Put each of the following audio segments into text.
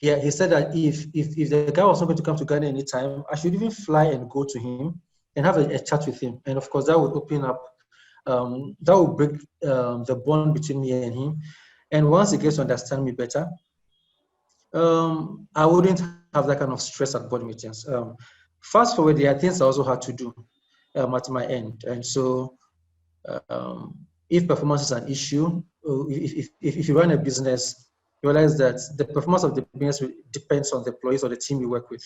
Yeah, he said that if the guy was not going to come to Ghana anytime, I should even fly and go to him and have a chat with him. And of course, that would open up, that would break the bond between me and him. And once he gets to understand me better, I wouldn't have that kind of stress at board meetings. Fast forward, there are things I also had to do at my end. And so if performance is an issue, if you run a business, you realize that the performance of the business depends on the employees or the team you work with.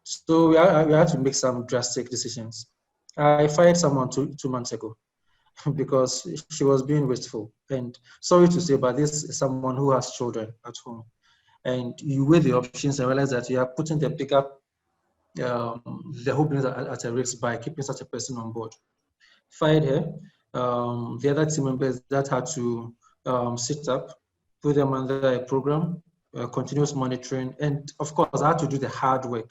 So we had to make some drastic decisions. I fired someone two months ago because she was being wasteful. And sorry to say, but this is someone who has children at home. And you weigh the options and realize that you are putting the whole business at a risk by keeping such a person on board. Fired her. The other team members that had to sit up, put them under a program, continuous monitoring, and of course I had to do the hard work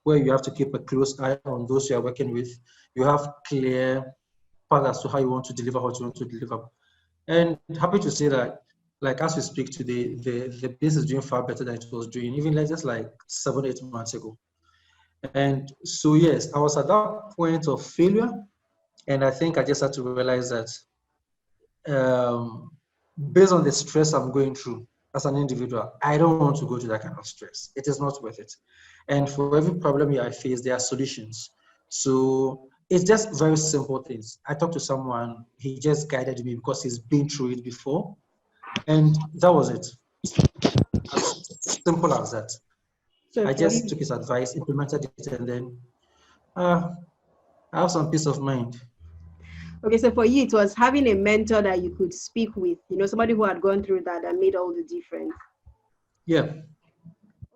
where you have to keep a close eye on those you are working with. You have clear path as to how you want to deliver what you want to deliver. And happy to say that, like as we speak today, the business is doing far better than it was doing even just like 7-8 months ago. And so yes, I was at that point of failure. And I think I just had to realize that based on the stress I'm going through as an individual, I don't want to go to that kind of stress. It is not worth it. And for every problem I face, there are solutions. So it's just very simple things. I talked to someone, he just guided me because he's been through it before. And that was it. As simple as that. So I just took his advice, implemented it, and then I have some peace of mind. Okay, so for you, it was having a mentor that you could speak with, somebody who had gone through that made all the difference. Yeah.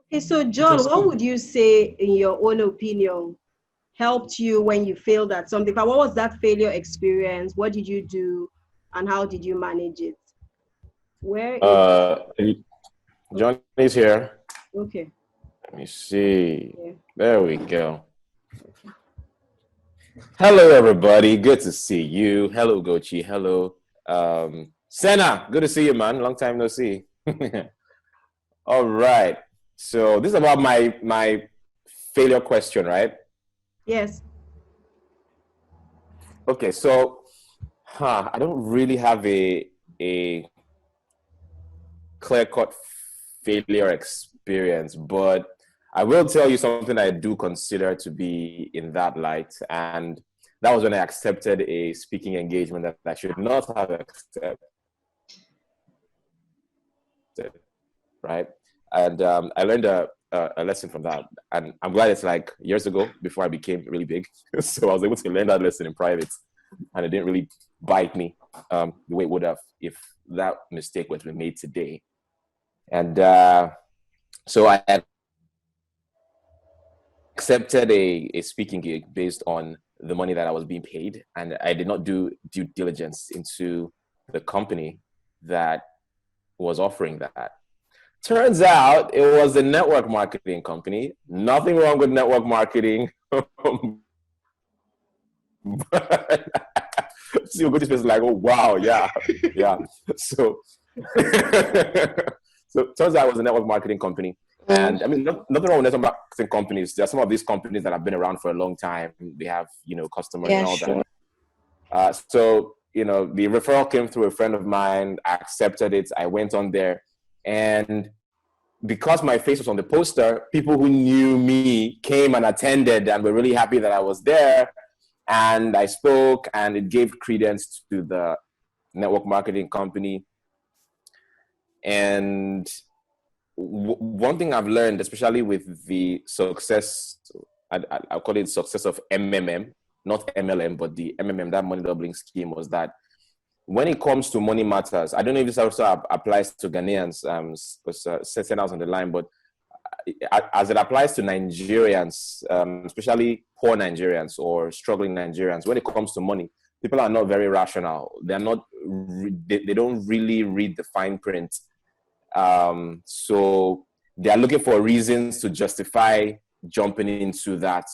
Okay, so John, what would you say, in your own opinion, helped you when you failed at something? What was that failure experience? What did you do, and how did you manage it? Where is John is here. Okay. Let me see. Yeah. There we go. Hello, everybody. Good to see you. Hello, Ugochi. Hello. Sena, good to see you, man. Long time no see. All right. So this is about my failure question, right? Yes. Okay, so I don't really have a clear-cut failure experience, but I will tell you something I do consider to be in that light. And that was when I accepted a speaking engagement that I should not have accepted. Right? And I learned a lesson from that. And I'm glad it's like years ago before I became really big. So I was able to learn that lesson in private. And it didn't really bite me the way it would have if that mistake was made today. And so I had accepted a speaking gig based on the money that I was being paid, and I did not do due diligence into the company that was offering that. Turns out it was a network marketing company. Nothing wrong with network marketing. See, Ugochi's face like, oh wow, yeah. So it turns out it was a network marketing company. And I mean, nothing wrong with network marketing companies. There are some of these companies that have been around for a long time. They have, customers and all that. So, the referral came through a friend of mine. I accepted it. I went on there. And because my face was on the poster, people who knew me came and attended and were really happy that I was there. And I spoke, and it gave credence to the network marketing company. And one thing I've learned, especially with the success, I call it success of MMM, not MLM, but the MMM, that money doubling scheme, was that when it comes to money matters, I don't know if this also applies to Ghanaians, because Sena was on the line, but as it applies to Nigerians, especially poor Nigerians or struggling Nigerians, when it comes to money, people are not very rational. They don't really read the fine print. So they are looking for reasons to justify jumping into that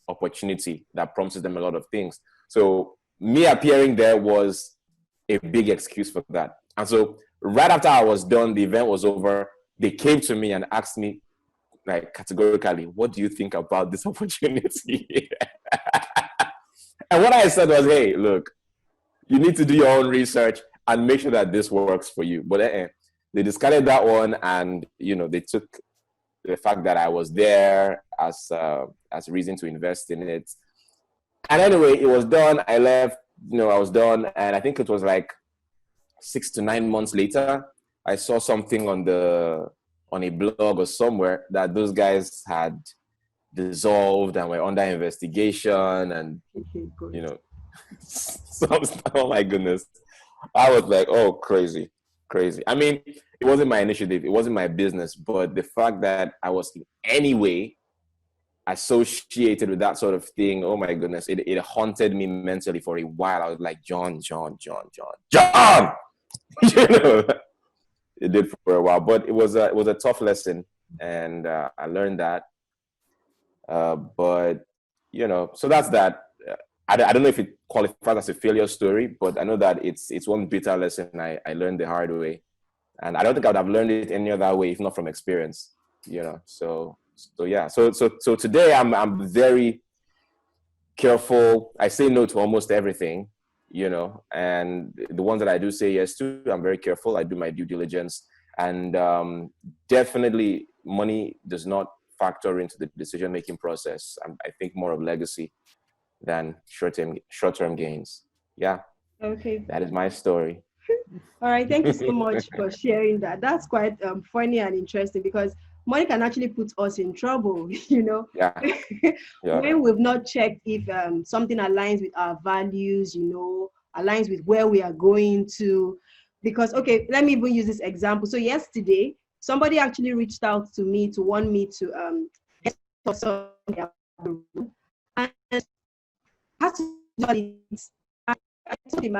opportunity that promises them a lot of things. So me appearing there was a big excuse for that. And so right after I was done, the event was over, they came to me and asked me, like categorically, what do you think about this opportunity? And what I said was, hey, look, you need to do your own research and make sure that this works for you. But they discarded that one, and they took the fact that I was there as a reason to invest in it. And anyway, it was done. I left. I was done, and I think it was like 6 to 9 months later, I saw something on a blog or somewhere that those guys had dissolved and were under investigation, and oh my goodness. I was like, oh, crazy. I mean, it wasn't my initiative, it wasn't my business, but the fact that I was in any way associated with that sort of thing, oh my goodness, it haunted me mentally for a while. I was like, John. It did for a while, but it was a tough lesson, and I learned that. But so that's that. I don't know if it qualifies as a failure story, but I know that it's one bitter lesson I learned the hard way, and I don't think I would have learned it any other way if not from experience. So yeah. So today I'm very careful. I say no to almost everything, and the ones that I do say yes to, I'm very careful. I do my due diligence, and definitely money does not factor into the decision-making process. I think more of legacy than short-term gains. Yeah. Okay. That is my story. All right. Thank you so much for sharing that. That's quite funny and interesting, because money can actually put us in trouble, Yeah. When we've not checked if something aligns with our values, aligns with where we are going to. Because, okay, let me even use this example. So yesterday, somebody actually reached out to me to want me to and I told him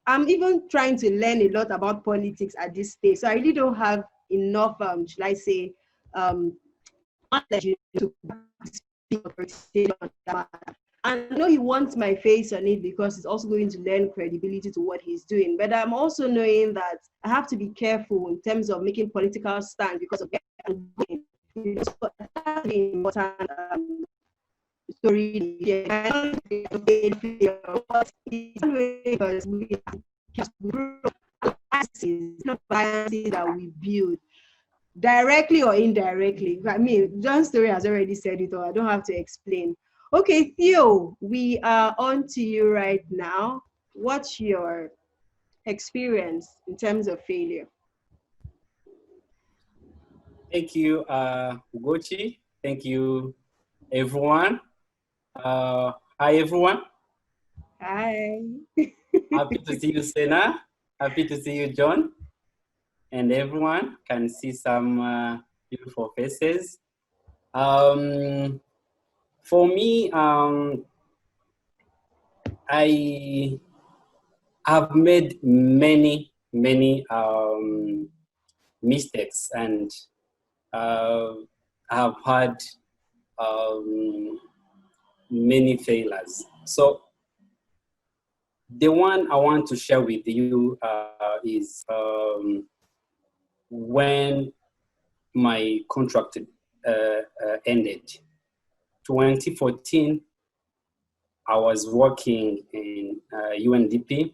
I'm even trying to learn a lot about politics at this stage. So I really don't have enough, should I say, knowledge to speak on that. And I know he wants my face on it because he's also going to lend credibility to what he's doing. But I'm also knowing that I have to be careful in terms of making political stands because of where I'm going. So that's the important story. Because we that we build directly or indirectly. I mean, John's story has already said it all. I don't have to explain. Okay, Theo, we are on to you right now. What's your experience in terms of failure? Thank you, Ugochi. Thank you, everyone. Hi, everyone. Hi. Happy to see you, Sena. Happy to see you, John. And everyone can see some beautiful faces. For me, I have made many mistakes, and have had many failures. So the one I want to share with you is when my contract ended. 2014, I was working in UNDP.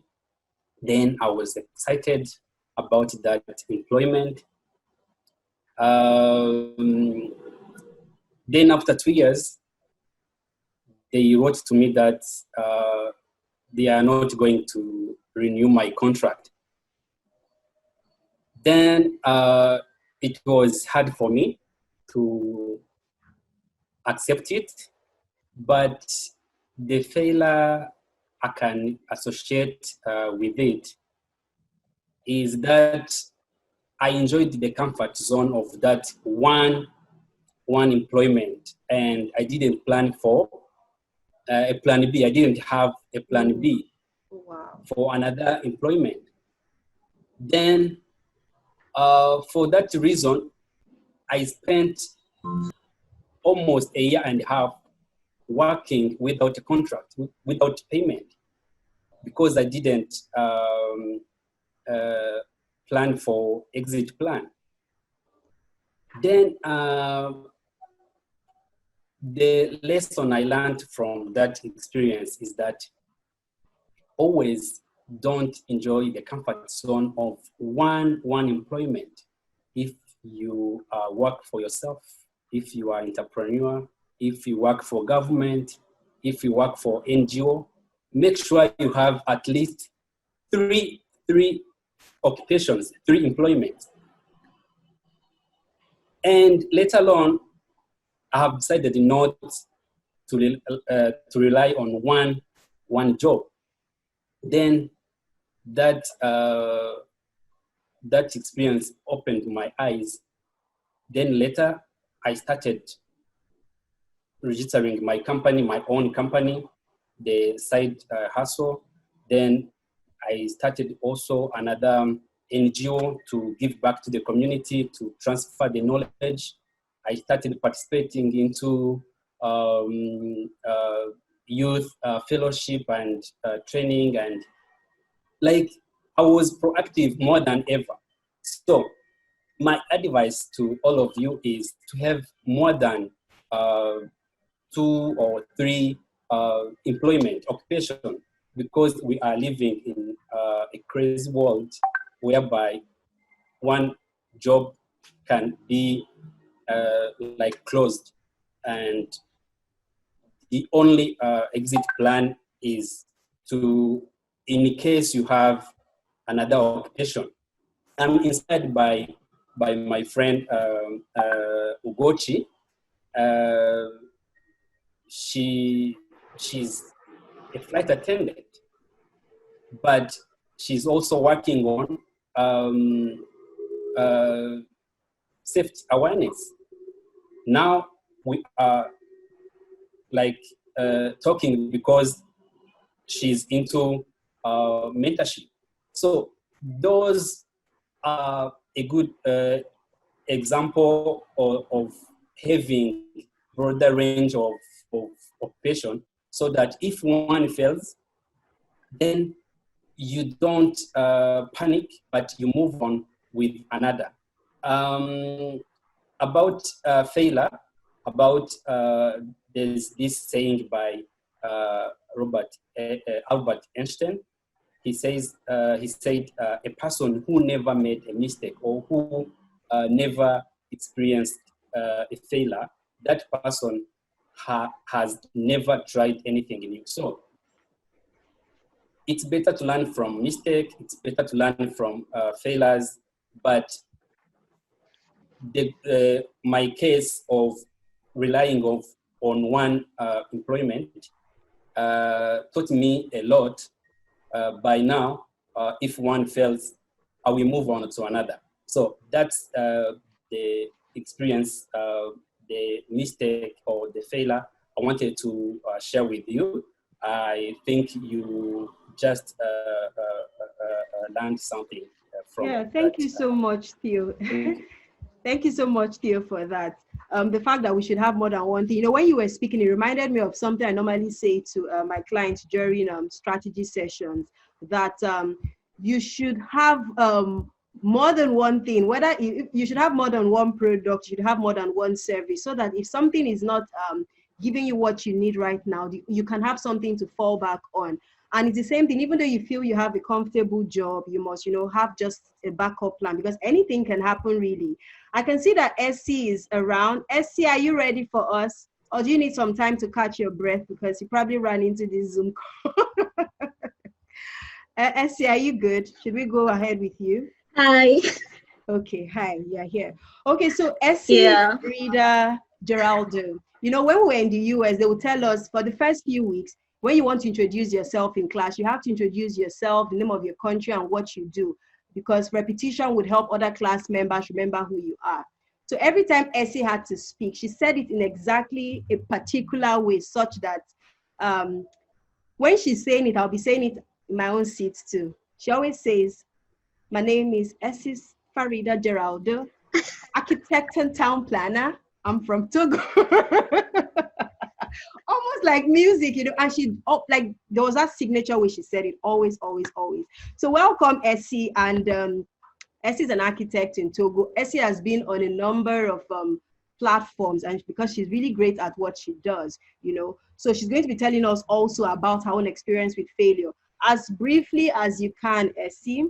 Then I was excited about that employment. Then after 2 years, they wrote to me that they are not going to renew my contract. Then it was hard for me to accept it, but the failure I can associate with it is that I enjoyed the comfort zone of that one employment, and I didn't plan for a plan B. I didn't have a plan B for another employment. Then for that reason, I spent almost a year and a half working without a contract, without payment, because I didn't plan for exit plan. Then the lesson I learned from that experience is that always don't enjoy the comfort zone of one employment. If you work for yourself, if you are entrepreneur, if you work for government, if you work for NGO, make sure you have at least three occupations, 3 employments. And later on, I have decided not to rely on one job. Then that experience opened my eyes. Then later, I started registering my company, my own company, the side hustle. Then I started also another NGO to give back to the community, to transfer the knowledge. I started participating into youth fellowship and training, and like I was proactive more than ever. So my advice to all of you is to have more than 2 or 3 employment occupation, because we are living in a crazy world whereby one job can be like closed, and the only exit plan is to, in case you have another occupation. I'm inspired by my friend Ugochi. She's a flight attendant, but she's also working on safety awareness. Now we are like talking because she's into mentorship. So those are a good example of having broader range of occupation, so that if one fails, then you don't panic, but you move on with another. About failure, about there's this saying by Albert Einstein. He said, a person who never made a mistake, or who never experienced a failure, that person has never tried anything new. So it's better to learn from mistake. It's better to learn from failures. But my case of relying on one employment taught me a lot. By now, if one fails, I will move on to another. So that's the experience, the mistake or the failure I wanted to share with you. I think you just learned something from. Yeah, thank you so much, Theo. Thank you so much, Theo, for that. The fact that we should have more than one thing. You know, when you were speaking, it reminded me of something I normally say to my clients during strategy sessions, that you should have more than one thing, whether you should have more than one product, you should have more than one service, so that if something is not giving you what you need right now, you can have something to fall back on. And it's the same thing, even though you feel you have a comfortable job, you must, you know, have just a backup plan, because anything can happen, really. I can see that Essi is around. Essi, are you ready for us? Or do you need some time to catch your breath, because you probably ran into this Zoom call? Essi, are you good? Should we go ahead with you? Hi. Okay, hi, you're here. Okay, so Essi, Yeah. Farida, Geraldo. You know, when we were in the US, they would tell us for the first few weeks, when you want to introduce yourself in class, you have to introduce yourself, the name of your country, and what you do, because repetition would help other class members remember who you are. So every time Essi had to speak, she said it in exactly a particular way, such that when she's saying it, I'll be saying it in my own seat too. She always says, my name is Essi Farida Geraldo, architect and town planner. I'm from Togo. Almost like music, you know, and she, like, there was that signature way she said it, always, always, always. So welcome, Essi, and Essi is an architect in Togo. Essi has been on a number of platforms, and because she's really great at what she does, So she's going to be telling us also about her own experience with failure. As briefly as you can, Essi,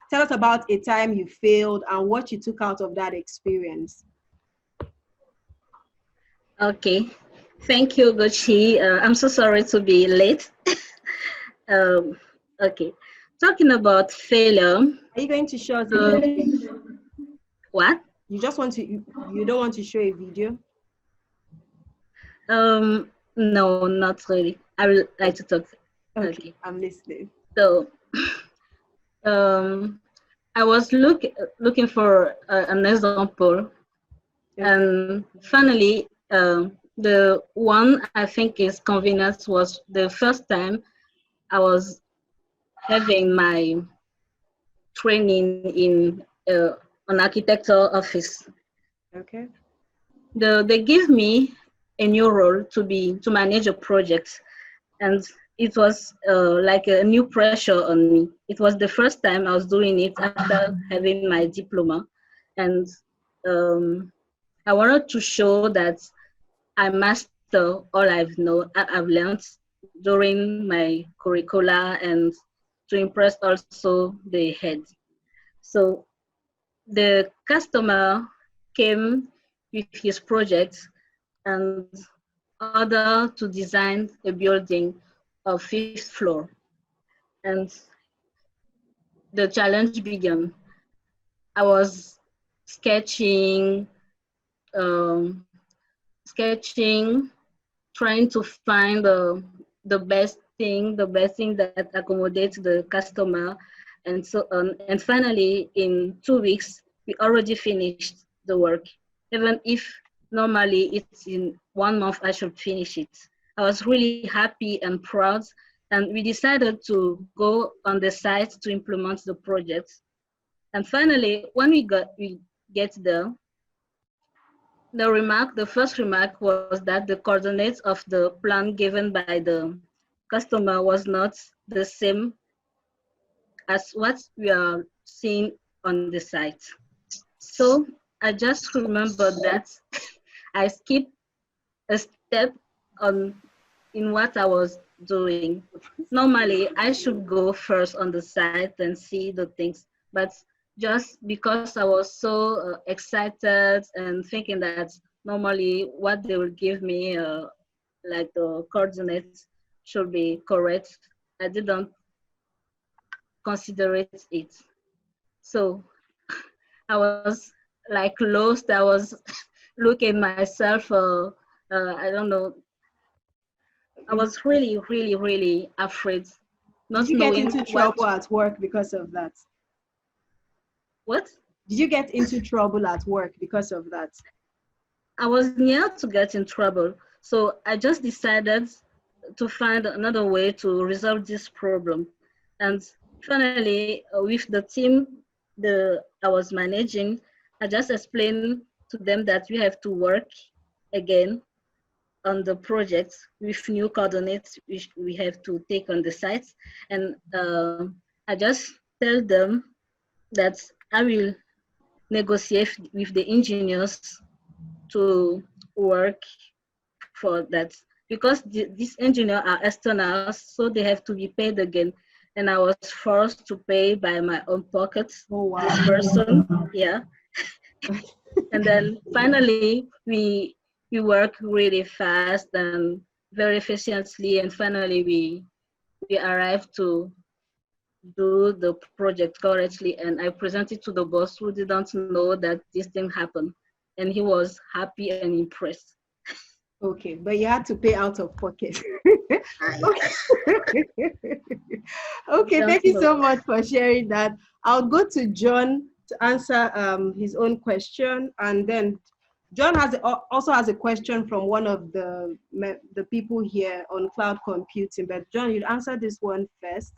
tell us about a time you failed and what you took out of that experience. Okay. Thank you, Ugochi. I'm so sorry to be late. Okay. Talking about failure. Are you going to show us a video? What? You don't want to show a video? No, not really. I would like to talk. Okay. I'm listening. So, I was looking for an example, and finally, the one I think is convenient was the first time I was having my training in an architecture office. Okay. They give me a new role to manage a project, and it was like a new pressure on me. It was the first time I was doing it after having my diploma, and I wanted to show that I master all I've learned during my curricula, and to impress also the head. So the customer came with his project and ordered to design a building of 5th floor. And the challenge began. I was sketching, trying to find the best thing that accommodates the customer, and so on. And finally, in 2 weeks, we already finished the work. Even if normally it's in 1 month, I should finish it. I was really happy and proud, and we decided to go on the site to implement the project. And finally, when we get there, the first remark was that the coordinates of the plan given by the customer was not the same as what we are seeing on the site. So I just remember that I skipped a step in what I was doing. Normally, I should go first on the site and see the things, but just because I was so excited and thinking that normally what they will give me, like the coordinates, should be correct, I didn't consider it. So I was like lost. I was looking myself, I don't know. I was really, really, really afraid. Did you get into trouble at work because of that? What? Did you get into trouble at work because of that? I was near to get in trouble. So I just decided to find another way to resolve this problem. And finally, with the team I was managing, I just explained to them that we have to work again on the project with new coordinates which we have to take on the sites. And I just tell them that I will negotiate with the engineers to work for that, because these engineers are externals, so they have to be paid again. And I was forced to pay by my own pockets. Oh, wow. This person, yeah. And then finally, we work really fast and very efficiently, and finally we arrived to do the project correctly, and I presented to the boss, who didn't know that this thing happened, and he was happy and impressed. Okay, but you had to pay out of pocket. Okay, thank you so much for sharing that. I'll go to John to answer his own question, and then John also has a question from one of the people here on cloud computing. But John, you'll answer this one first.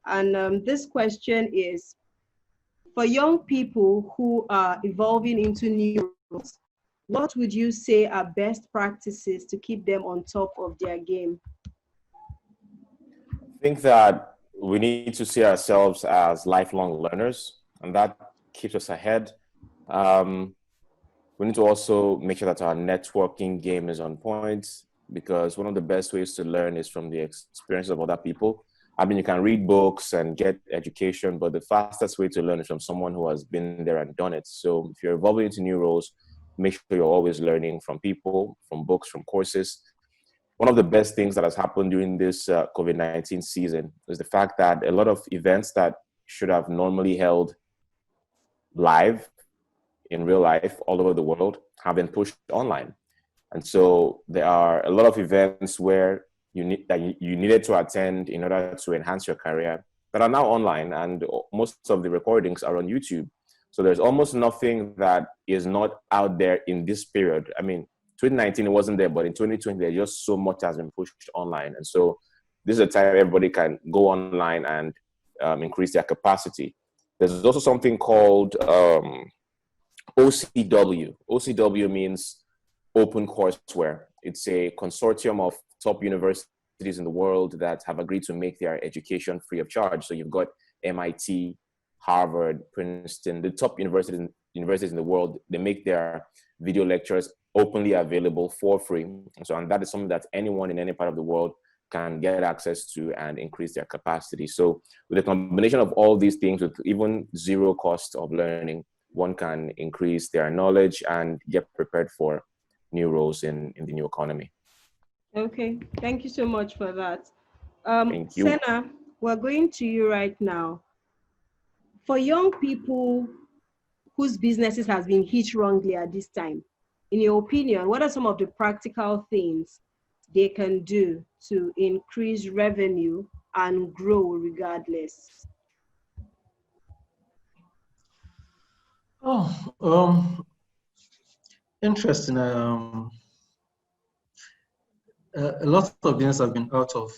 And this question is, for young people who are evolving into new roles, what would you say are best practices to keep them on top of their game? I think that we need to see ourselves as lifelong learners, and that keeps us ahead. We need to also make sure that our networking game is on point, because one of the best ways to learn is from the experience of other people. I mean, you can read books and get education, but the fastest way to learn is from someone who has been there and done it. So if you're evolving into new roles, make sure you're always learning from people, from books, from courses. One of the best things that has happened during this COVID-19 season is the fact that a lot of events that should have normally held live in real life all over the world have been pushed online. And so there are a lot of events where you needed to attend in order to enhance your career that are now online, and most of the recordings are on YouTube. So there's almost nothing that is not out there in this period. I mean, 2019 it wasn't there, but in 2020 there's just so much has been pushed online. And so this is a time everybody can go online and increase their capacity. There's also something called OCW. OCW means open courseware. It's a consortium of top universities in the world that have agreed to make their education free of charge. So you've got MIT, Harvard, Princeton, the top universities in the world. They make their video lectures openly available for free. And that is something that anyone in any part of the world can get access to and increase their capacity. So with a combination of all these things, with even zero cost of learning, one can increase their knowledge and get prepared for new roles in the new economy. Okay, thank you so much for that. Thank you. Sena, we're going to you right now. For young people whose businesses has been hit wrongly at this time, in your opinion, what are some of the practical things they can do to increase revenue and grow regardless? Interesting. A lot of businesses have been out of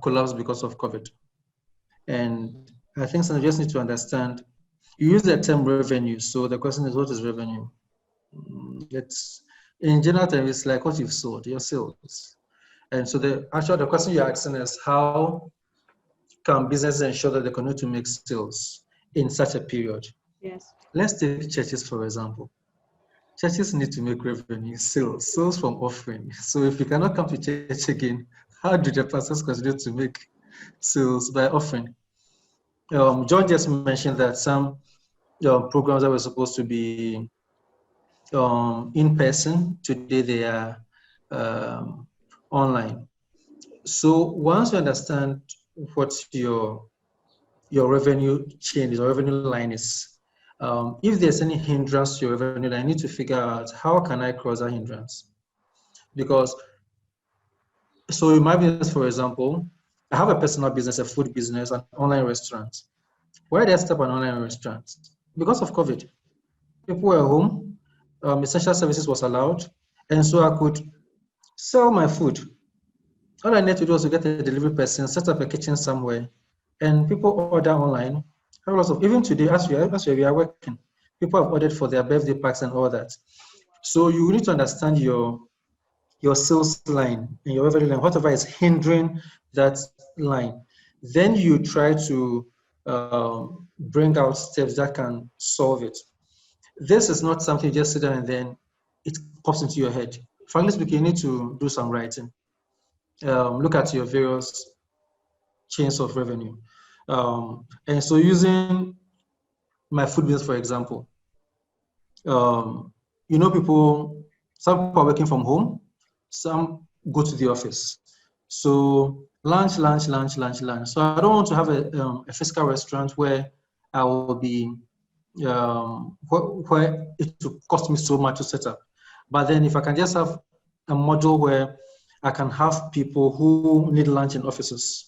collapse because of COVID. And I think some just need to understand, you use the term revenue. So the question is, what is revenue? It's, in general terms, it's like what you've sold, your sales. And so the question you're asking is, how can businesses ensure that they continue to make sales in such a period? Yes. Let's take churches, for example. Churches need to make revenue, sales from offering. So if you cannot come to church again, how do the pastors continue to make sales by offering? John just mentioned that some programs that were supposed to be in person, today they are online. So once you understand what your revenue chain is, or revenue line is, if there's any hindrance to your revenue line, I need to figure out how can I cross that hindrance. Because, so in my business, for example, I have a personal business, a food business, an online restaurant. Why did I start an online restaurant? Because of COVID. People were home, essential services was allowed, and so I could sell my food. All I needed to do was to get a delivery person, set up a kitchen somewhere, and people order online. Even today, as we are working, people have ordered for their birthday packs and all that. So you need to understand your sales line and your revenue line, whatever is hindering that line. Then you try to bring out steps that can solve it. This is not something you just sit down and then it pops into your head. Frankly speaking, you need to do some writing. Look at your various chains of revenue. And so using my food business, for example, some people are working from home, some go to the office. So lunch. So I don't want to have a physical restaurant where I will be, where it will cost me so much to set up. But then if I can just have a model where I can have people who need lunch in offices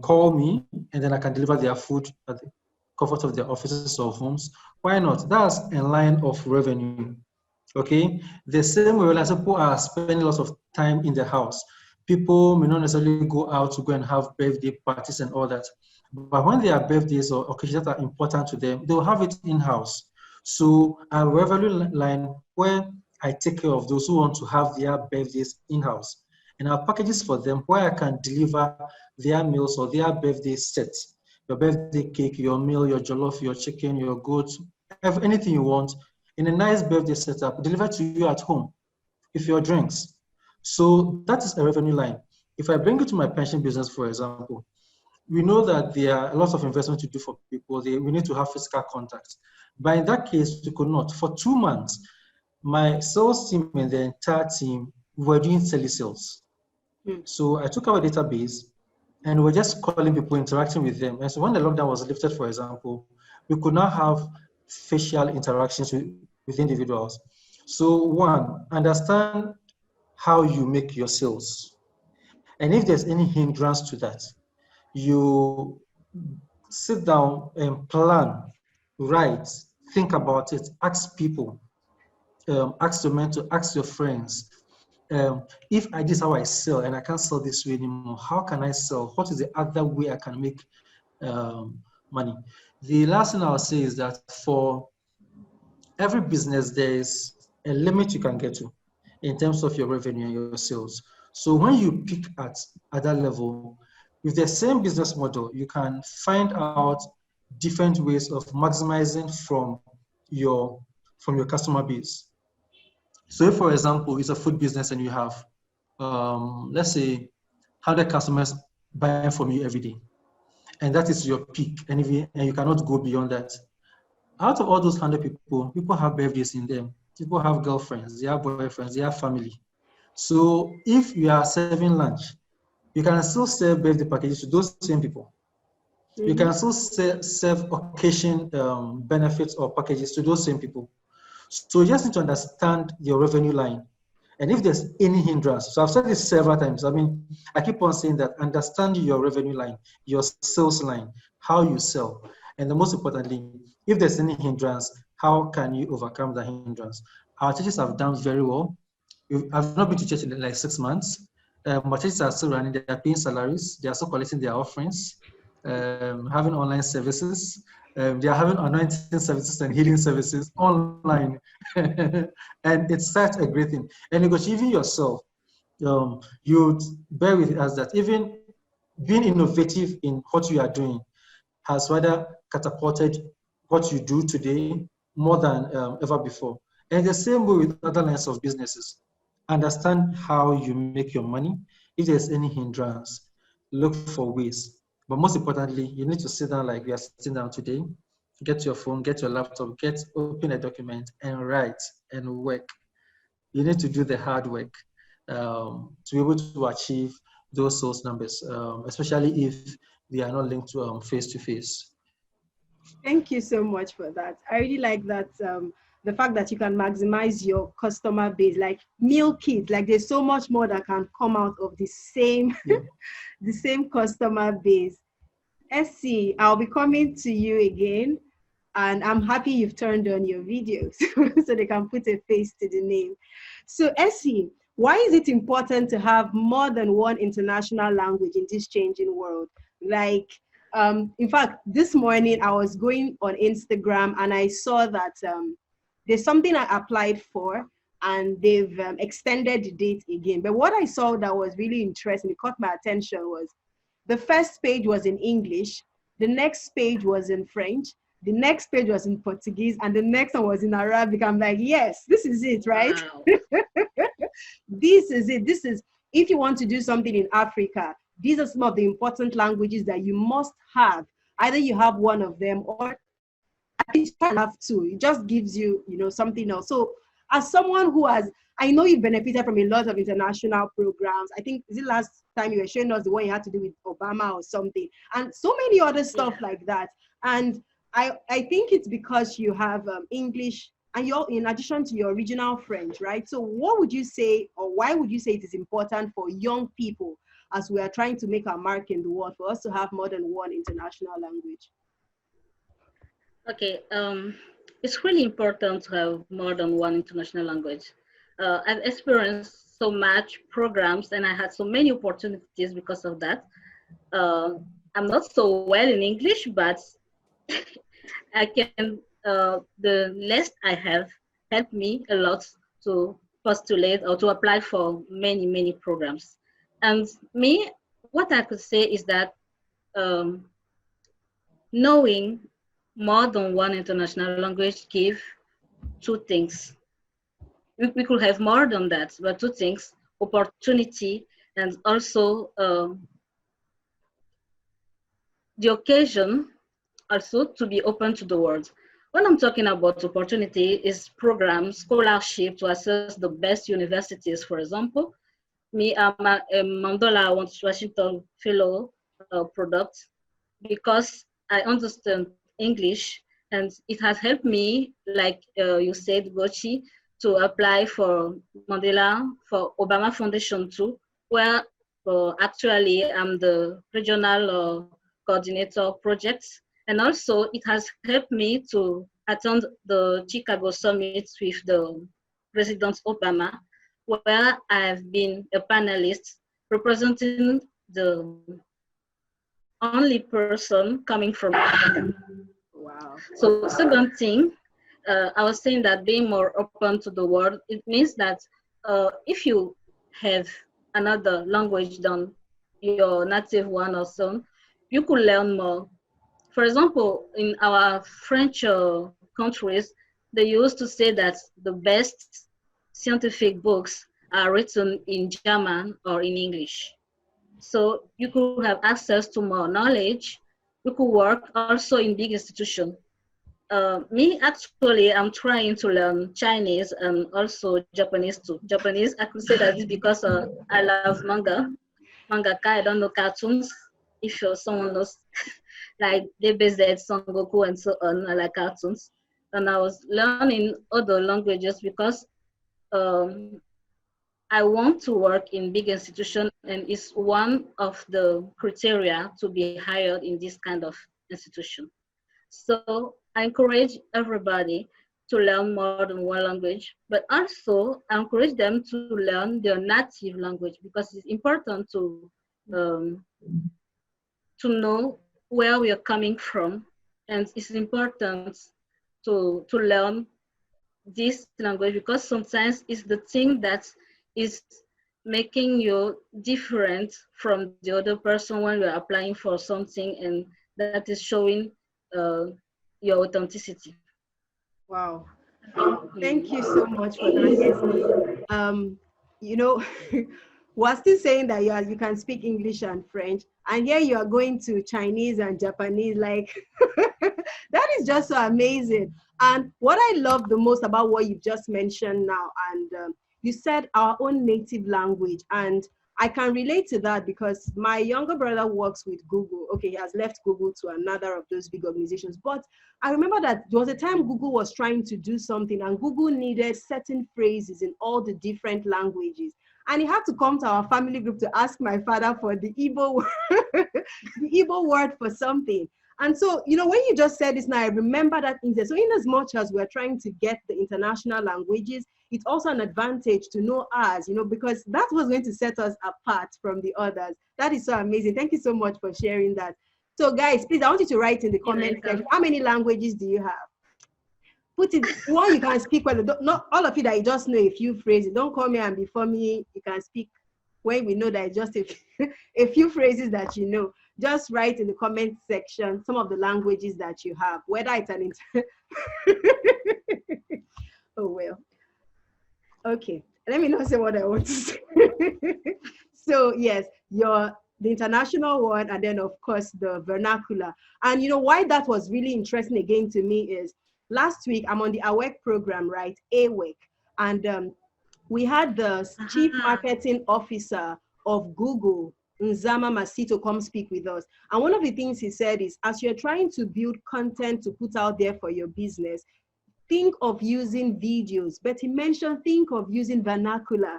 call me, and then I can deliver their food at the comfort of their offices or homes. Why not? That's a line of revenue. Okay. The same way, as people are spending lots of time in the house, people may not necessarily go out to go and have birthday parties and all that. But when there are birthdays or occasions that are important to them, they'll have it in-house. So a revenue line where I take care of those who want to have their birthdays in-house. And our packages for them where I can deliver their meals or their birthday sets, your birthday cake, your meal, your jollof, your chicken, your goat, anything you want in a nice birthday setup, delivered to you at home with your drinks. So that is a revenue line. If I bring it to my pension business, for example, we know that there are a lot of investment to do for people. We need to have physical contact. But in that case, we could not. For 2 months, my sales team and the entire team were doing telesales. So I took our database and we're just calling people, interacting with them. And so when the lockdown was lifted, for example, we could now have facial interactions with individuals. So one, understand how you make your sales. And if there's any hindrance to that, you sit down and plan, write, think about it, ask people, ask your mentor, ask your friends. If I this is how I sell and I can't sell this way anymore, how can I sell? What is the other way I can make money? The last thing I'll say is that for every business, there is a limit you can get to in terms of your revenue and your sales. So when you pick at that level, with the same business model, you can find out different ways of maximizing from your customer base. So if, for example, it's a food business and you have, let's say, 100 customers buying from you every day, and that is your peak, and you cannot go beyond that. Out of all those 100 people, people have birthdays in them. People have girlfriends, they have boyfriends, they have family. So if you are serving lunch, you can still serve birthday packages to those same people. You can still serve occasion benefits or packages to those same people. So you just need to understand your revenue line. And if there's any hindrance, so I've said this several times. I mean, I keep on saying that understand your revenue line, your sales line, how you sell. And the most importantly, if there's any hindrance, how can you overcome the hindrance? Our churches have done very well. I've not been to church in like 6 months. My churches are still running, they are paying salaries, they are still collecting their offerings, having online services. They are having anointing services and healing services online. And it's such a great thing. And Ugochi, even yourself, you bear with us that even being innovative in what you are doing has rather catapulted what you do today more than ever before. And the same way with other lines of businesses. Understand how you make your money. If there's any hindrance, look for ways. But most importantly, you need to sit down like we are sitting down today, get your phone, get your laptop, open a document and write and work. You need to do the hard work to be able to achieve those sales numbers, especially if they are not linked to face-to-face. Thank you so much for that. I really like that, the fact that you can maximize your customer base, like meal kits, like there's so much more that can come out of the same, the same customer base. Essi, I'll be coming to you again, and I'm happy you've turned on your videos so they can put a face to the name. So Essi, why is it important to have more than one international language in this changing world? Like, in fact, this morning I was going on Instagram and I saw that there's something I applied for and they've extended the date again. But what I saw that was really interesting, it caught my attention, was the first page was in English, the next page was in French, the next page was in Portuguese, and the next one was in Arabic. I'm like, yes, this is it, right? Wow. This is it. This is, if you want to do something in Africa, these are some of the important languages that you must have. Either you have one of them or at least you have two. It just gives you, something else. So as someone who has, I know you've benefited from a lot of international programs. I think, is it last time you were showing us the one you had to do with Obama or something, and so many other stuff like that. And I think it's because you have English and you're, in addition to your original French, right? So what would you say, or why would you say it is important for young people as we are trying to make our mark in the world, for us to have more than one international language? Okay, it's really important to have more than one international language. I've experienced so much programs and I had so many opportunities because of that. I'm not so well in English, but I can, the list I have helped me a lot to postulate or to apply for many, many programs. And me, what I could say is that knowing more than one international language give two things. We could have more than that, but two things: opportunity and also the occasion also to be open to the world. When I'm talking about opportunity, is programs, scholarship to access the best universities, for example. Me, I'm a Mandela Washington Fellow product because I understand English, and it has helped me, like you said, Ugochi, to apply for Mandela, for Obama Foundation too, where actually I'm the regional coordinator projects. And also it has helped me to attend the Chicago Summit with the President Obama, where I've been a panelist representing the only person coming from Africa. Wow. So second thing, I was saying that being more open to the world, it means that if you have another language than your native one or so, you could learn more. For example, in our French countries, they used to say that the best scientific books are written in German or in English. So you could have access to more knowledge. You could work also in big institutions. Me, actually, I'm trying to learn Chinese and also Japanese too. Japanese, I could say that is because I love mangaka, I don't know cartoons. If someone knows, like DBZ, Son Goku, and so on, I like cartoons. And I was learning other languages because I want to work in big institution, and it's one of the criteria to be hired in this kind of institution. So I encourage everybody to learn more than one language, but also I encourage them to learn their native language because it's important to know where we are coming from, and it's important to learn this language because sometimes it's the thing that is making you different from the other person when you're applying for something, and that is showing your authenticity. Wow. Thank you so much for that. Yes. You know, we're still saying that you can speak English and French, and here you are going to Chinese and Japanese. Like, that is just so amazing. And what I love the most about what you've just mentioned now, and you said our own native language, and I can relate to that because my younger brother works with Google. Okay, he has left Google to another of those big organizations. But I remember that there was a time Google was trying to do something, and Google needed certain phrases in all the different languages. And he had to come to our family group to ask my father for the Igbo word, the Igbo word for something. And so, you know, when you just said this now, I remember that instance. So in as much as we're trying to get the international languages, it's also an advantage to know ours, you know, because that's what's going to set us apart from the others. That is so amazing. Thank you so much for sharing that. So guys, please, I want you to write in the comment section, how many languages do you have? Put it, one you can speak well, not all of you that you just know a few phrases. Don't call me and before me, you can speak when we know that it's just a few phrases that you know. Just write in the comment section some of the languages that you have, whether it's an oh well. Okay, let me not say what I want to say. So yes, the international one, and then of course the vernacular. And you know why that was really interesting again to me is last week I'm on the AWEC program, right? AWEC, and we had the chief marketing officer of Google, Nzama Masito, come speak with us. And one of the things he said is, as you're trying to build content to put out there for your business, think of using videos, but he mentioned think of using vernacular.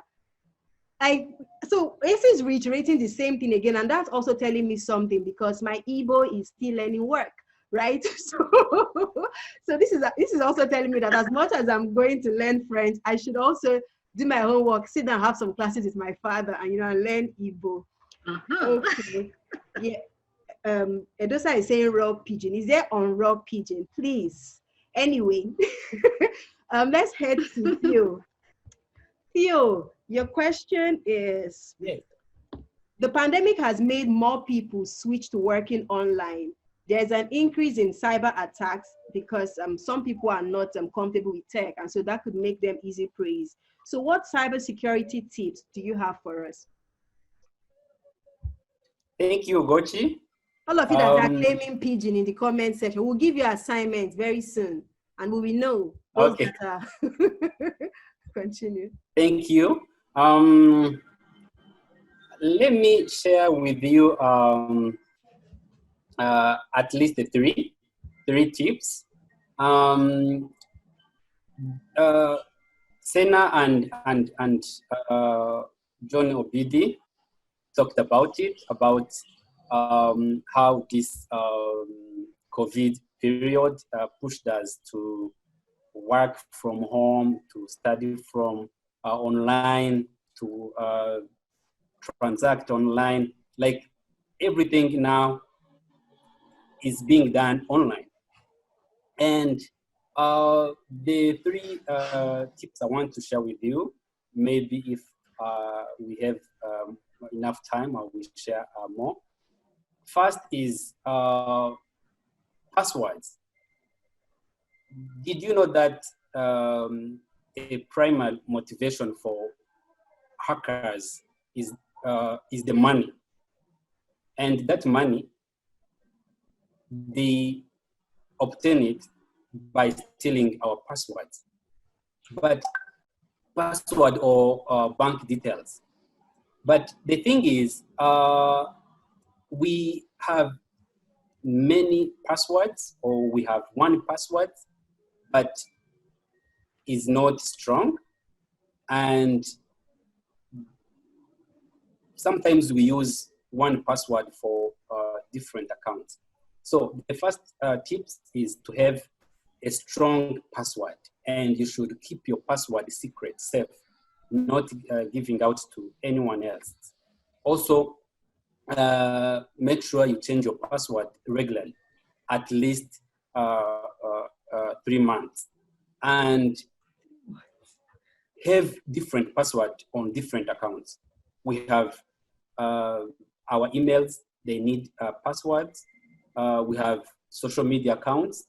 So Essi is reiterating the same thing again, and that's also telling me something because my Igbo is still learning work, right? So this is also telling me that as much as I'm going to learn French, I should also do my homework, sit down, have some classes with my father, and learn Igbo. Okay. Yeah. Edosa is saying raw pigeon. Is there on raw pigeon? Please. Anyway, let's head to Theo. Theo, your question is, yes. The pandemic has made more people switch to working online. there's an increase in cyber attacks because some people are not comfortable with tech, and so that could make them easy prey. So what cybersecurity tips do you have for us? Thank you, Ugochi. All of you that are claiming pigeon in the comment section, we'll give you assignments very soon, and we will know those Okay. that are continue. Thank you. Let me share with you at least three tips. Sena and John Obidi talked about it, about how this COVID period pushed us to work from home, to study from online, to transact online. Like everything now is being done online. And the three tips I want to share with you, maybe if we have enough time, I will share more. First is passwords. Did you know that a primary motivation for hackers is the money? And that money, they obtain it by stealing our passwords. But password or bank details. But the thing is, we have many passwords, or we have one password, but is not strong. And sometimes we use one password for different accounts. So the first tips is to have a strong password, and you should keep your password secret, safe, not giving out to anyone else. Also, make sure you change your password regularly, at least 3 months, and have different password on different accounts. We have our emails, they need passwords. We have social media accounts,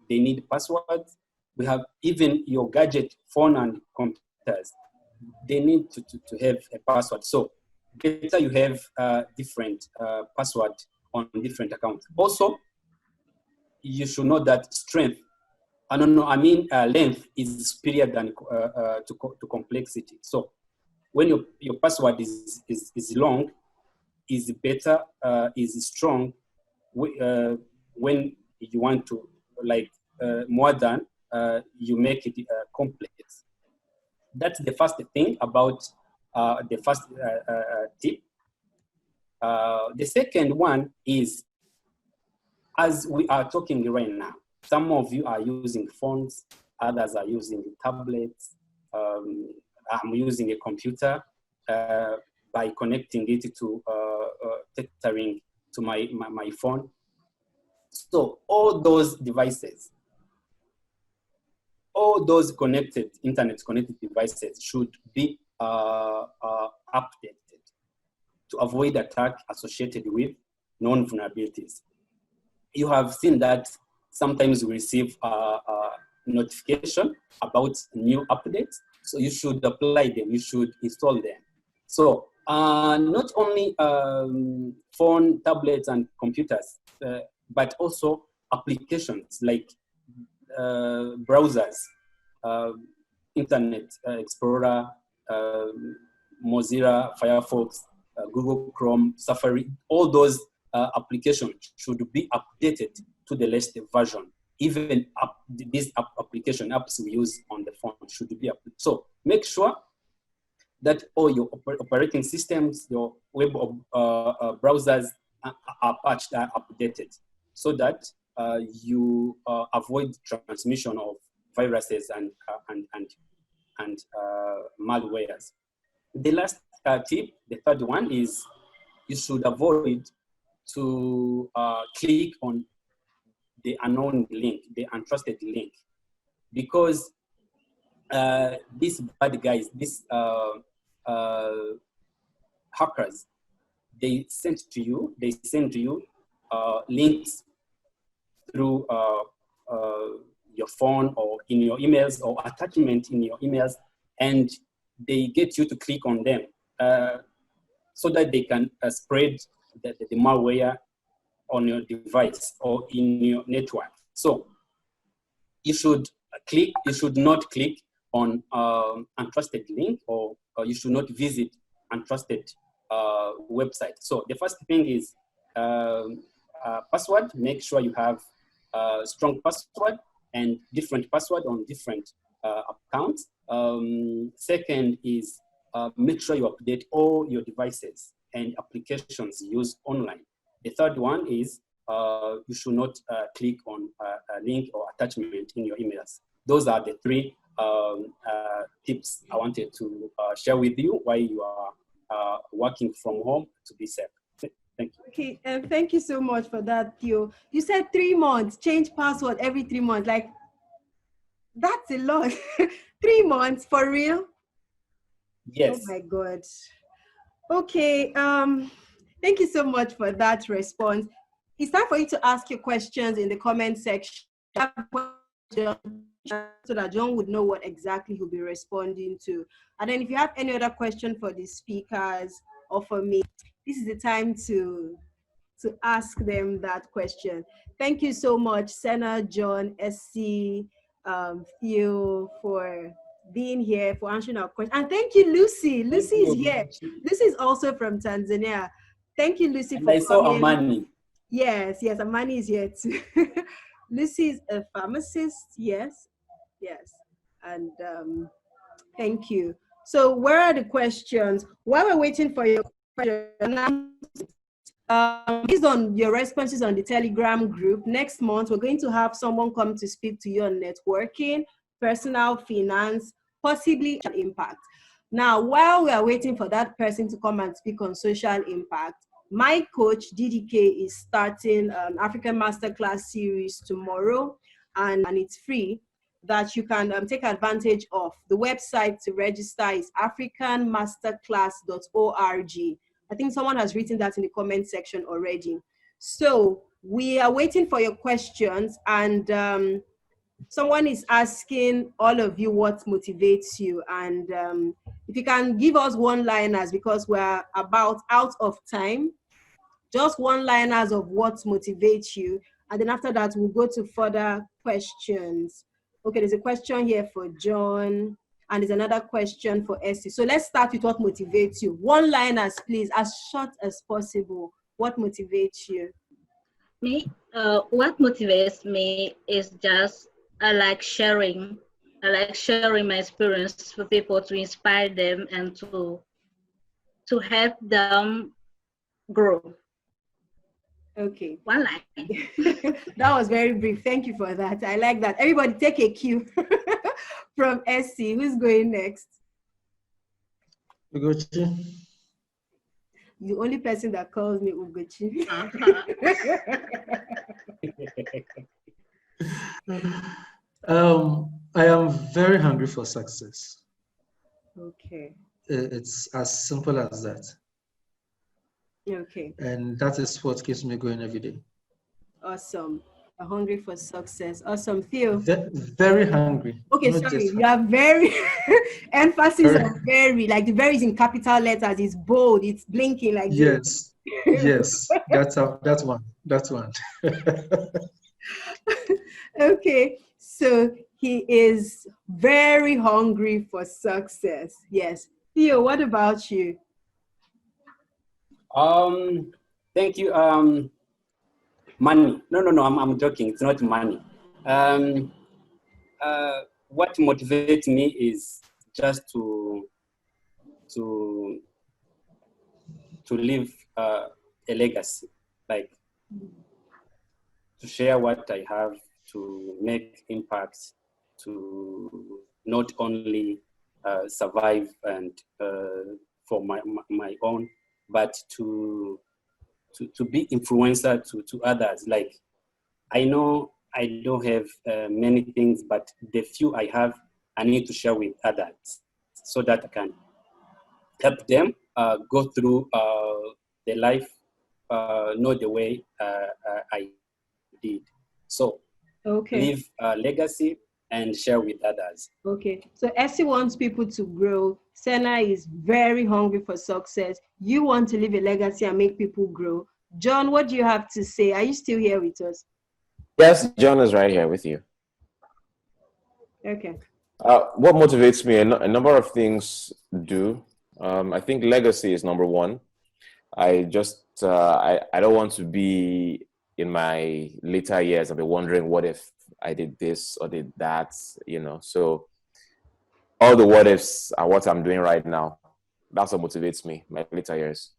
they need passwords. We have even your gadget, phone and computers, they need to have a password. So better you have different password on different accounts. Also, you should know that length is superior than to complexity. So when your password is long, is better, is strong. When you want to more than, you make it complex. That's the first thing about the first tip. The second one is, as we are talking right now, some of you are using phones, others are using tablets. I'm using a computer by connecting it to tethering to my phone. So all those devices, all those internet connected devices should be updated to avoid attack associated with known vulnerabilities. You have seen that sometimes we receive notification about new updates, so you should apply them, you should install them. So not only phone, tablets, and computers, but also applications like browsers, Internet Explorer, Mozilla, Firefox, Google Chrome, Safari. All those applications should be updated to the latest version. Even these application apps we use on the phone should be updated. So make sure that all your operating systems, your web browsers are patched, are updated, so that you avoid transmission of viruses and malwares. The last tip, the third one, is you should avoid to click on the unknown link, the untrusted link, because these bad guys, these hackers, they send to you links through your phone or in your emails or attachment in your emails, and they get you to click on them so that they can spread the malware on your device or in your network. So you should not click on untrusted link, or you should not visit untrusted website. So the first thing is password. Make sure you have a strong password and different password on different accounts. Second is make sure you update all your devices and applications used online. The third one is you should not click on a link or attachment in your emails. Those are the three tips I wanted to share with you while you are working from home to be safe. Thank you. Okay, and thank you so much for that, Theo. You said 3 months, change password every 3 months. Like, that's a lot. 3 months, for real? Yes. Oh my God. Okay, thank you so much for that response. It's time for you to ask your questions in the comment section so that John would know what exactly he'll be responding to. And then if you have any other question for the speakers or for me, this is the time to ask them that question. Thank you so much, Sena, John, Essi, Theo, for being here, for answering our question. And thank you, Lucy. Lucy is here. Lucy is also from Tanzania. Thank you, Lucy, and for I saw coming. Amani. Yes, Amani is here too. Lucy is a pharmacist, yes. And thank you. So where are the questions? While we're waiting for your question, based on your responses on the Telegram group, next month we're going to have someone come to speak to you on networking, personal finance, possibly impact. Now, while we are waiting for that person to come and speak on social impact, my coach, DDK, is starting an African Masterclass series tomorrow, and it's free, that you can take advantage of. The website to register is africanmasterclass.org. I think someone has written that in the comment section already. So we are waiting for your questions, and someone is asking all of you what motivates you. And if you can give us one-liners, because we're about out of time, just one-liners of what motivates you. And then after that, we'll go to further questions. Okay, there's a question here for John, and there's another question for Essi. So let's start with what motivates you. One-liners, please, as short as possible. What motivates you? Me, what motivates me is just I like sharing my experience for people, to inspire them and to help them grow. Okay. One line. That was very brief. Thank you for that. I like that. Everybody take a cue from Essi. Who's going next? Ugochi. The only person that calls me Ugochi. I am very hungry for success. Okay. It's as simple as that. Okay. And that is what keeps me going every day. Awesome. I'm hungry for success. Awesome. Theo. Very hungry. Okay, sorry. You are very emphasis on very, like the very is in capital letters, it's bold, it's blinking like this. Yes. That's one. Okay. So he is very hungry for success. Yes. Theo, what about you? Thank you. Money. No, I'm joking. It's not money. What motivates me is just to leave a legacy, like to share what I have, to make impacts, to not only survive and for my own, but to be influencer to others. Like, I know I don't have many things, but the few I have, I need to share with others so that I can help them go through the life know the way I did. So leave a legacy and share with others. Okay, so Essi wants people to grow. Sena is very hungry for success. You want to leave a legacy and make people grow. John, what do you have to say? Are you still here with us? Yes, John is right here with you. Okay. What motivates me? A number of things do. I think legacy is number one. I don't want to be in my later years. I'll be wondering what if I did this or did that, you know. So all the what ifs are what I'm doing right now. That's what motivates me, my later years.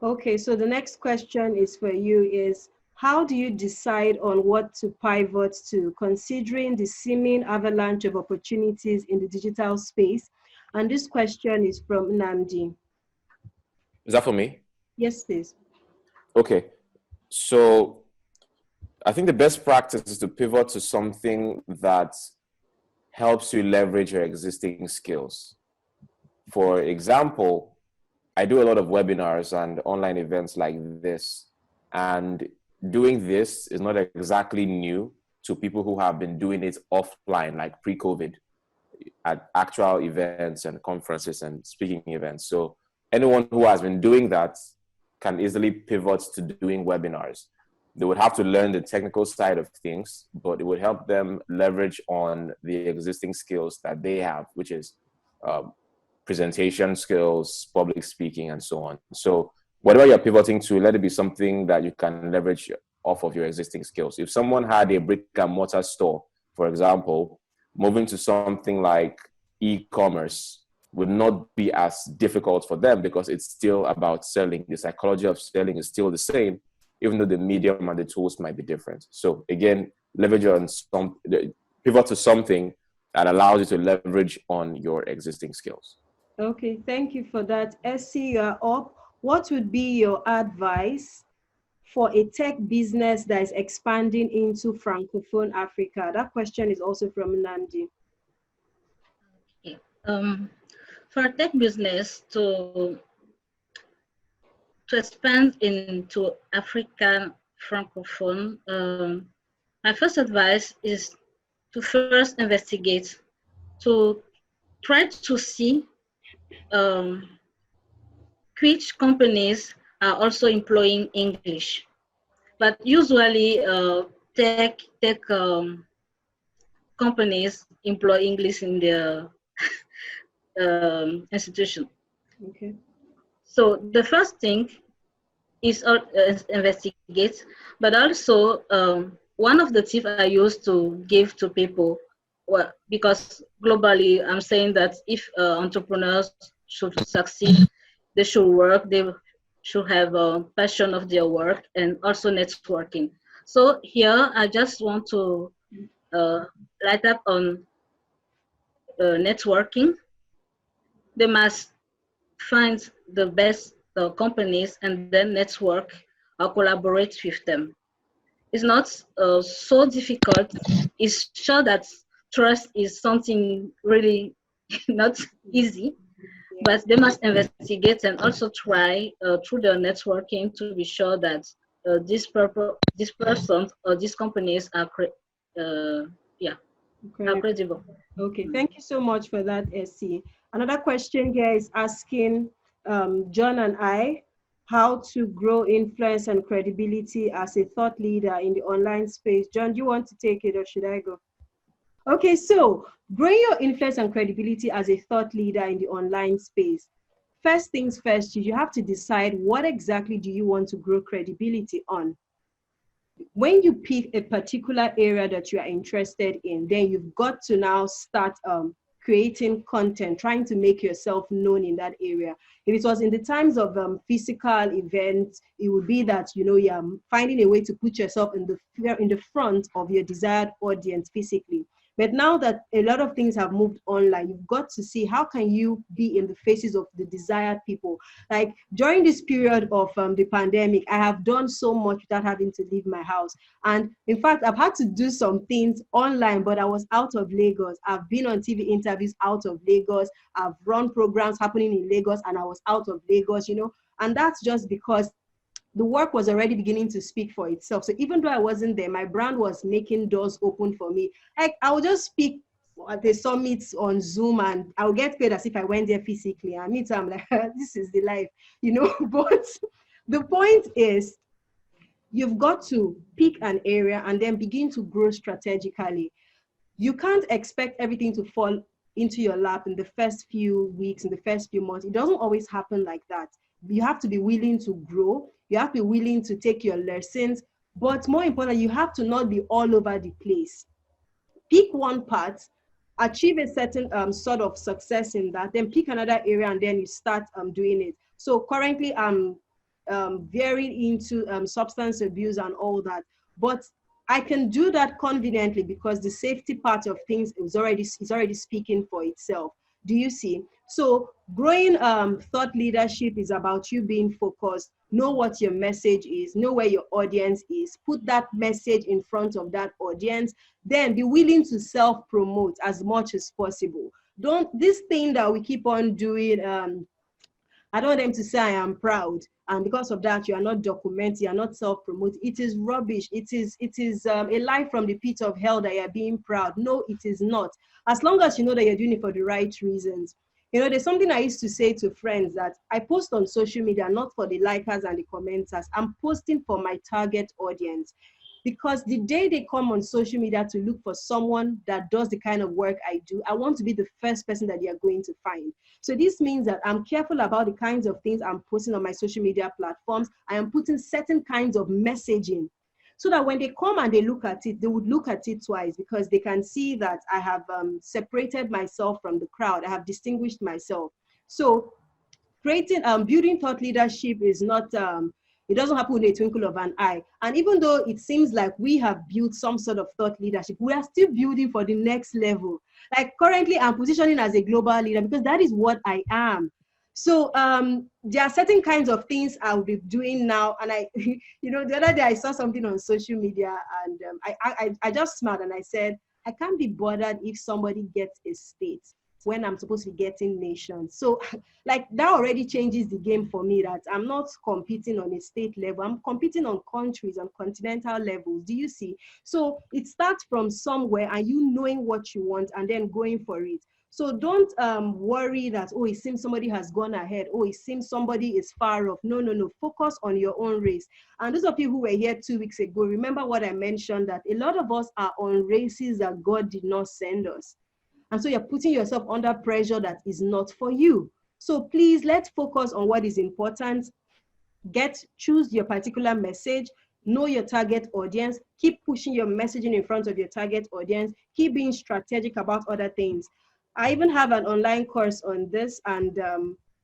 Okay, so the next question is for you is, how do you decide on what to pivot to, considering the seeming avalanche of opportunities in the digital space? And this question is from Namdi. Is that for me? Yes, please. Okay. So I think the best practice is to pivot to something that helps you leverage your existing skills. For example, I do a lot of webinars and online events like this. And doing this is not exactly new to people who have been doing it offline, like pre-COVID, at actual events and conferences and speaking events. So anyone who has been doing that can easily pivot to doing webinars. They would have to learn the technical side of things, but it would help them leverage on the existing skills that they have, which is presentation skills, public speaking, and so on. So whatever you're pivoting to, let it be something that you can leverage off of your existing skills. If someone had a brick and mortar store, for example, moving to something like e-commerce would not be as difficult for them because it's still about selling. The psychology of selling is still the same, even though the medium and the tools might be different. So again, leverage on pivot to something that allows you to leverage on your existing skills. Okay, thank you for that. Essi, you are up. What would be your advice for a tech business that is expanding into Francophone Africa? That question is also from Nandi. Okay. For a tech business to expand into African Francophone, my first advice is to first investigate, to try to see which companies are also employing English. But usually tech companies employ English in their institution. Okay. So the first thing is investigate, but also one of the tips I used to give to people, well, because globally I'm saying that if entrepreneurs should succeed, they should work, they should have a passion of their work and also networking. So here I just want to light up on networking. They must find the best companies and then network or collaborate with them. It's not so difficult. It's sure that trust is something really not easy, but they must investigate and also try through their networking to be sure that this person or these companies are credible. Okay, thank you so much for that, Essi. Another question here is asking John and I how to grow influence and credibility as a thought leader in the online space. John, do you want to take it or should I go? Okay, so growing your influence and credibility as a thought leader in the online space. First things first, you have to decide what exactly do you want to grow credibility on. When you pick a particular area that you are interested in, then you've got to now start creating content, trying to make yourself known in that area. If it was in the times of physical events, it would be that, you know, you're finding a way to put yourself in the front of your desired audience physically. But now that a lot of things have moved online, you've got to see how can you be in the faces of the desired people. Like during this period of the pandemic, I have done so much without having to leave my house. And in fact, I've had to do some things online, but I was out of Lagos. I've been on TV interviews out of Lagos. I've run programs happening in Lagos and I was out of Lagos, you know. And that's just because the work was already beginning to speak for itself. So even though I wasn't there, my brand was making doors open for me. Like I would just speak at the summits on Zoom and I'll get paid as if I went there physically. And me too, I'm like, this is the life, you know. But the point is, you've got to pick an area and then begin to grow strategically. You can't expect everything to fall into your lap in the first few weeks, in the first few months. It doesn't always happen like that. You have to be willing to grow. You have to be willing to take your lessons. But more importantly, you have to not be all over the place. Pick one part, achieve a certain sort of success in that, then pick another area and then you start doing it. So currently I'm very into substance abuse and all that. But I can do that conveniently because the safety part of things is already speaking for itself. Do you see? So growing thought leadership is about you being focused, know what your message is, know where your audience is, put that message in front of that audience, then be willing to self-promote as much as possible. This thing that we keep on doing, I don't want them to say I am proud, and because of that you are not documenting, you are not self-promoting. It is rubbish. It is a lie from the pit of hell that you are being proud. No, it is not. As long as you know that you're doing it for the right reasons. You know, there's something I used to say to friends that I post on social media not for the likers and the commenters. I'm posting for my target audience. Because the day they come on social media to look for someone that does the kind of work I do, I want to be the first person that they are going to find. So this means that I'm careful about the kinds of things I'm posting on my social media platforms. I am putting certain kinds of messaging so that when they come and they look at it, they would look at it twice because they can see that I have separated myself from the crowd. I have distinguished myself. So building thought leadership is not, it doesn't happen in a twinkle of an eye. And even though it seems like we have built some sort of thought leadership, we are still building for the next level. Like currently I'm positioning as a global leader because that is what I am. So there are certain kinds of things I'll be doing now. And you know, the other day I saw something on social media and I just smiled and I said, I can't be bothered if somebody gets a state when I'm supposed to be getting nations. So like that already changes the game for me, that I'm not competing on a state level. I'm competing on countries, on continental levels. Do you see? So it starts from somewhere and you knowing what you want and then going for it. So don't worry that, oh, it seems somebody has gone ahead. Oh, it seems somebody is far off. No, no, no. Focus on your own race. And those of you who were here 2 weeks ago, remember what I mentioned, that a lot of us are on races that God did not send us. And so you're putting yourself under pressure that is not for you. So please, let's focus on what is important. Choose your particular message, know your target audience, keep pushing your messaging in front of your target audience, keep being strategic about other things. I even have an online course on this, and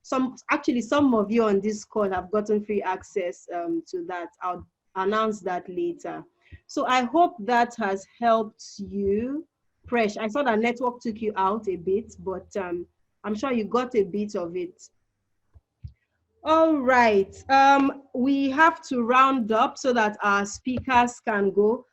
some of you on this call have gotten free access to that. I'll announce that later. So I hope that has helped you. Fresh. I saw that network took you out a bit, but I'm sure you got a bit of it. All right. We have to round up so that our speakers can go.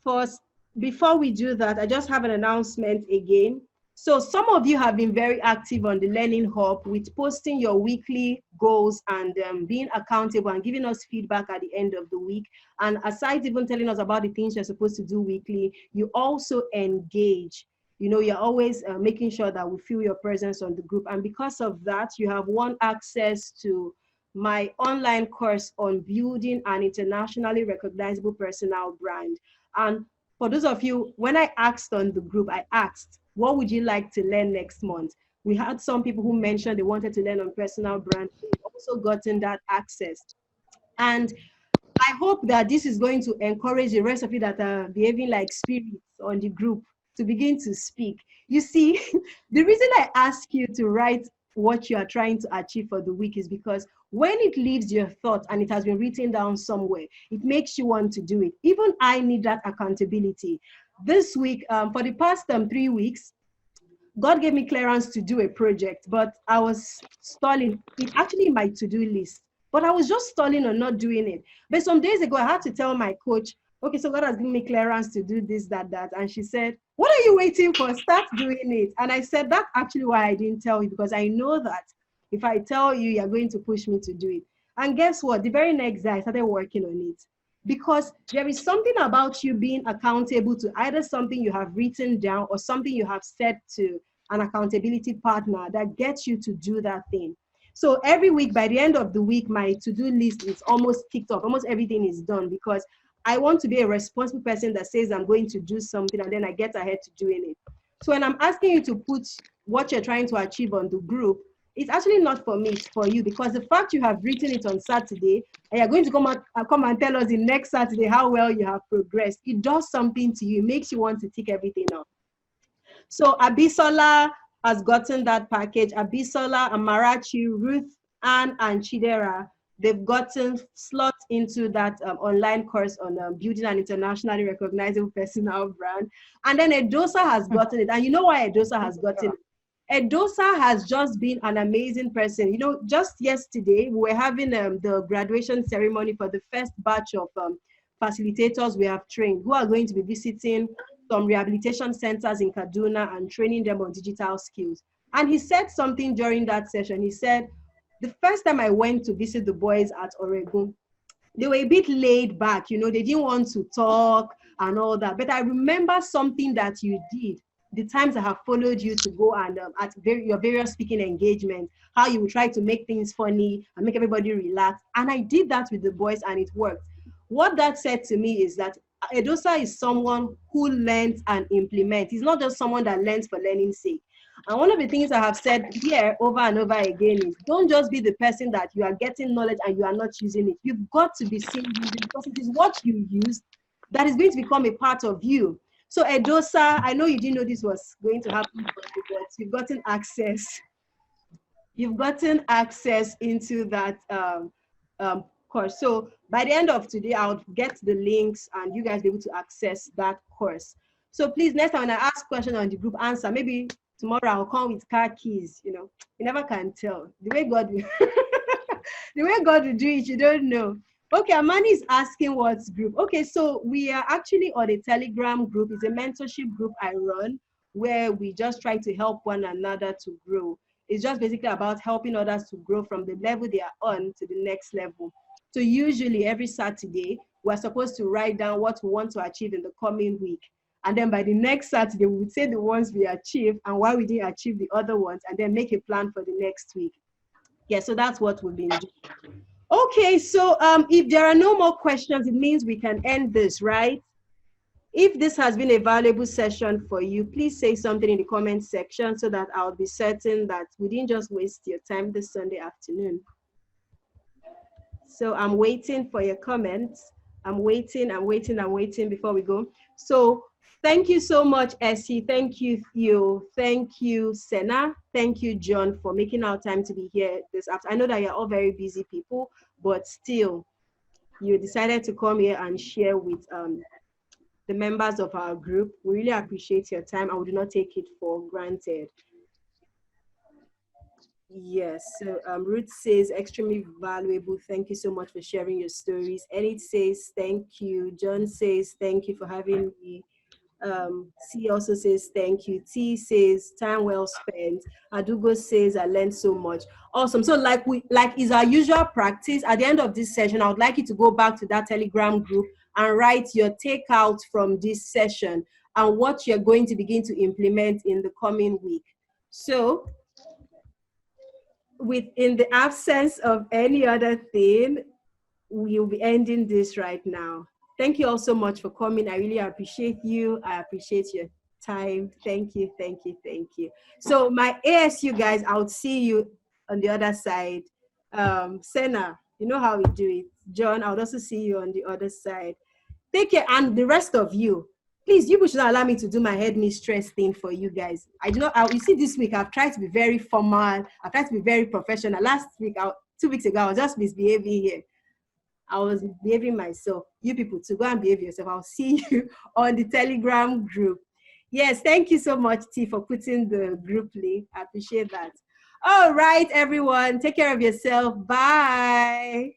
First, before we do that, I just have an announcement again. So some of you have been very active on the Learning Hub with posting your weekly goals and being accountable and giving us feedback at the end of the week. And aside even telling us about the things you're supposed to do weekly, you also engage. You know, you're always making sure that we feel your presence on the group. And because of that, you have won access to my online course on building an internationally recognizable personal brand. And for those of you, when I asked on the group, I asked, what would you like to learn next month? We had some people who mentioned they wanted to learn on personal brand. We've also gotten that access. And I hope that this is going to encourage the rest of you that are behaving like spirits on the group to begin to speak. You see, the reason I ask you to write what you are trying to achieve for the week is because when it leaves your thought and it has been written down somewhere, it makes you want to do it. Even I need that accountability. This week, for the past 3 weeks, God gave me clearance to do a project, but I was stalling. It's actually in my to-do list, but I was just stalling on not doing it. But some days ago, I had to tell my coach, okay, so God has given me clearance to do this, that. And she said, what are you waiting for? Start doing it. And I said, that's actually why I didn't tell you, because I know that if I tell you, you're going to push me to do it. And guess what? The very next day, I started working on it. Because there is something about you being accountable to either something you have written down or something you have said to an accountability partner that gets you to do that thing. So every week, by the end of the week, my to-do list is almost ticked off. Almost everything is done because I want to be a responsible person that says I'm going to do something and then I get ahead to doing it. So when I'm asking you to put what you're trying to achieve on the group, it's actually not for me, it's for you, because the fact you have written it on Saturday and you're going to come and tell us the next Saturday how well you have progressed, it does something to you. It makes you want to tick everything off. So Abisola has gotten that package. Abisola, Amarachi, Ruth, Ann, and Chidera, they've gotten slots into that online course on building an internationally recognizable personal brand. And then Edosa has gotten it. And you know why Edosa has gotten it? Edosa has just been an amazing person. You know, just yesterday, we were having the graduation ceremony for the first batch of facilitators we have trained who are going to be visiting some rehabilitation centers in Kaduna and training them on digital skills. And he said something during that session. He said, the first time I went to visit the boys at Oregon, they were a bit laid back, you know, they didn't want to talk and all that. But I remember something that you did the times I have followed you to go and at your various speaking engagements, how you would try to make things funny and make everybody relax. And I did that with the boys and it worked. What that said to me is that Edosa is someone who learns and implements. He's not just someone that learns for learning's sake. And one of the things I have said here over and over again is don't just be the person that you are getting knowledge and you are not using it. You've got to be seen using it because it is what you use that is going to become a part of you. So Edosa, I know you didn't know this was going to happen, but you've gotten access. You've gotten access into that course. So by the end of today, I'll get the links and you guys be able to access that course. So please, next time when I ask questions on the group, answer. Maybe tomorrow I'll come with car keys. You know, you never can tell. The way God will, the way God will do it, you don't know. Okay, Amani is asking what's group. Okay, so we are actually on a Telegram group. It's a mentorship group I run where we just try to help one another to grow. It's just basically about helping others to grow from the level they are on to the next level. So usually every Saturday, we're supposed to write down what we want to achieve in the coming week. And then by the next Saturday, we would say the ones we achieved and why we didn't achieve the other ones, and then make a plan for the next week. Yeah, so that's what we've been doing. Okay, so if there are no more questions, it means we can end this, right? If this has been a valuable session for you, please say something in the comment section so that I'll be certain that we didn't just waste your time this Sunday afternoon. So I'm waiting for your comments. I'm waiting before we go. So thank you so much, Essi. Thank you, Theo. Thank you, Sena. Thank you, John, for making our time to be here this afternoon. I know that you're all very busy people, but still, you decided to come here and share with the members of our group. We really appreciate your time and we do not take it for granted. Yes, so Ruth says, extremely valuable. Thank you so much for sharing your stories. Enid says, thank you. John says, thank you for having me. C also says, thank you. T says, time well spent. Adugo says, I learned so much. Awesome. So like is our usual practice, at the end of this session, I would like you to go back to that Telegram group and write your takeout from this session and what you're going to begin to implement in the coming week. So in the absence of any other thing, we'll be ending this right now. Thank you all so much for coming. I really appreciate you. I appreciate your time. Thank you, thank you, thank you. So my ASU guys, I'll see you on the other side. Sena, you know how we do it. John, I'll also see you on the other side. Take care, and the rest of you, please, you should not allow me to do my headmistress thing for you guys. You see, this week I've tried to be very formal. I've tried to be very professional. Last week, 2 weeks ago, I was just misbehaving here. I was behaving myself. You people to go and behave yourself. I'll see you on the Telegram group. Yes, thank you so much, T, for putting the group link. I appreciate that. All right, everyone. Take care of yourself. Bye.